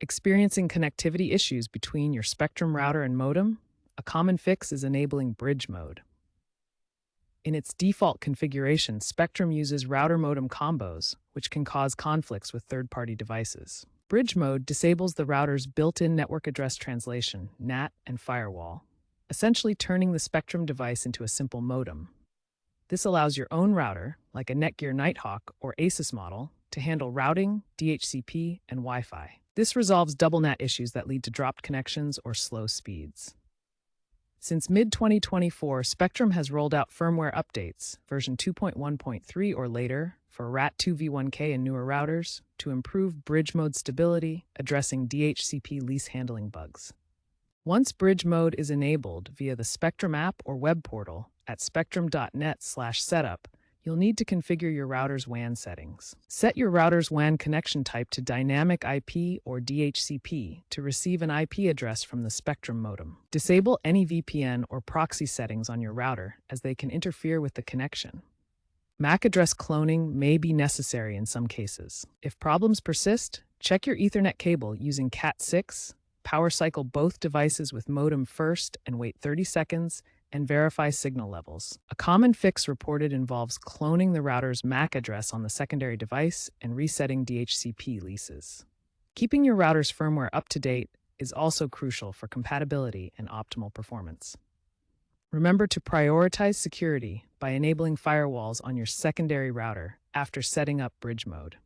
Experiencing connectivity issues between your Spectrum router and modem? A common fix is enabling bridge mode. In its default configuration, Spectrum uses router-modem combos, which can cause conflicts with third-party devices. Bridge mode disables the router's built-in network address translation, NAT, and firewall, essentially turning the Spectrum device into a simple modem. This allows your own router, like a Netgear Nighthawk or Asus model, to handle routing, DHCP, and Wi-Fi. This resolves double NAT issues that lead to dropped connections or slow speeds. Since mid-2024, Spectrum has rolled out firmware updates, version 2.1.3 or later, for RAT2v1K and newer routers, to improve bridge mode stability, addressing DHCP lease handling bugs. Once bridge mode is enabled via the Spectrum app or web portal at spectrum.net/setup, you'll need to configure your router's WAN settings. Set your router's WAN connection type to dynamic IP or DHCP to receive an IP address from the Spectrum modem. Disable any VPN or proxy settings on your router, as they can interfere with the connection. MAC address cloning may be necessary in some cases. If problems persist, check your Ethernet cable using Cat6, power cycle both devices with modem first and wait 30 seconds, and verify signal levels. A common fix reported involves cloning the router's MAC address on the secondary device and resetting DHCP leases. Keeping your router's firmware up to date is also crucial for compatibility and optimal performance. Remember to prioritize security by enabling firewalls on your secondary router after setting up bridge mode.